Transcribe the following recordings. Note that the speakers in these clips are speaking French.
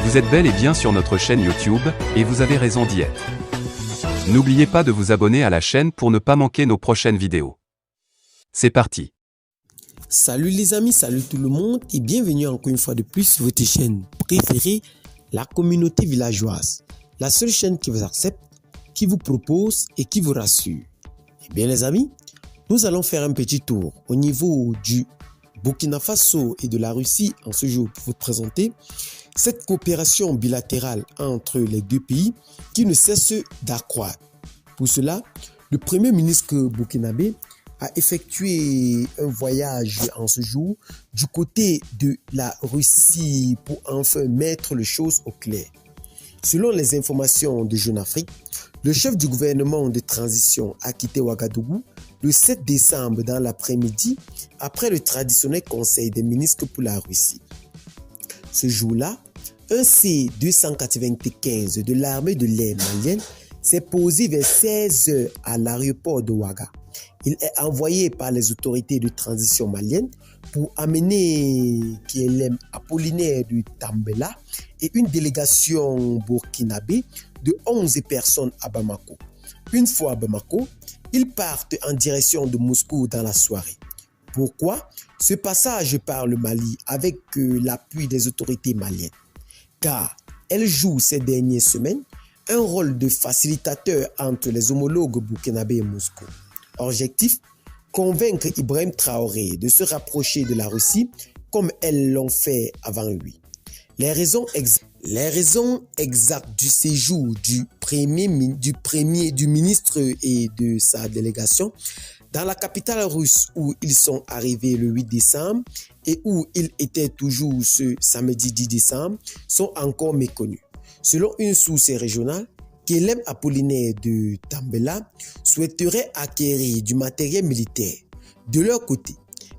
Vous êtes bel et bien sur notre chaîne YouTube, et vous avez raison d'y être. N'oubliez pas de vous abonner à la chaîne pour ne pas manquer nos prochaines vidéos. C'est parti. Salut les amis, salut tout le monde et bienvenue encore une fois de plus sur votre chaîne préférée, la communauté villageoise. La seule chaîne qui vous accepte, qui vous propose et qui vous rassure. Eh bien les amis, nous allons faire un petit tour au niveau du Burkina Faso et de la Russie en ce jour pour vous présenter cette coopération bilatérale entre les deux pays qui ne cesse d'accroître. Pour cela, le premier ministre burkinabé a effectué un voyage en ce jour du côté de la Russie pour enfin mettre les choses au clair. Selon les informations de Jeune Afrique, le chef du gouvernement de transition a quitté Ouagadougou le 7 décembre dans l'après-midi après le traditionnel conseil des ministres pour la Russie. Ce jour-là, un C-295 de l'armée de l'air malienne s'est posé vers 16 h à l'aéroport de Ouaga. Il est envoyé par les autorités de transition malienne pour amener KLM Apollinaire de Tambela et une délégation burkinabé de 11 personnes à Bamako. Une fois à Bamako, ils partent en direction de Moscou dans la soirée. Pourquoi ce passage par le Mali avec l'appui des autorités maliennes? Car elles jouent ces dernières semaines un rôle de facilitateur entre les homologues burkinabés et Moscou. Objectif, convaincre Ibrahim Traoré de se rapprocher de la Russie comme elles l'ont fait avant lui. Les raisons exactes du séjour du ministre et de sa délégation dans la capitale russe où ils sont arrivés le 8 décembre et où ils étaient toujours ce samedi 10 décembre sont encore méconnus. Selon une source régionale, KLM Apollinaire de Tambela souhaiterait acquérir du matériel militaire. De leur côté,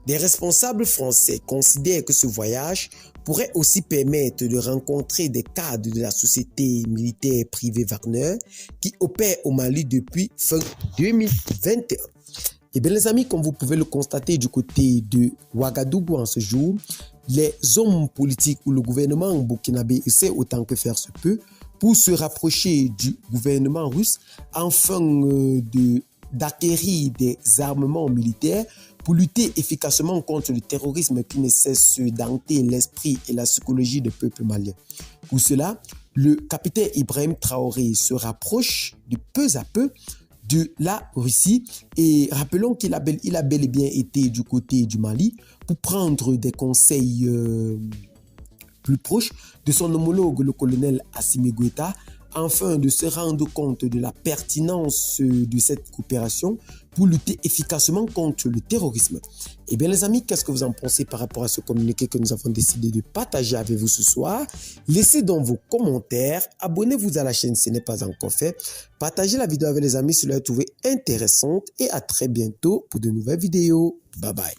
des responsables français considèrent que ce voyage pourrait aussi permettre de rencontrer des cadres de la société militaire privée Wagner qui opère au Mali depuis fin 2021. Et bien les amis, comme vous pouvez le constater du côté de Ouagadougou en ce jour, les hommes politiques ou le gouvernement burkinabé essaient autant que faire se peut pour se rapprocher du gouvernement russe afin d'acquérir des armements militaires pour lutter efficacement contre le terrorisme qui ne cesse d'hanter l'esprit et la psychologie du peuple malien. Pour cela, le capitaine Ibrahim Traoré se rapproche de peu à peu de la Russie et rappelons qu'il a bel et bien été du côté du Mali pour prendre des conseils plus proche de son homologue, le colonel Assimi Goïta, afin de se rendre compte de la pertinence de cette coopération pour lutter efficacement contre le terrorisme. Eh bien les amis, qu'est-ce que vous en pensez par rapport à ce communiqué que nous avons décidé de partager avec vous ce soir? Laissez donc vos commentaires, abonnez-vous à la chaîne si ce n'est pas encore fait, partagez la vidéo avec les amis si vous l'avez trouvée intéressante et à très bientôt pour de nouvelles vidéos. Bye bye.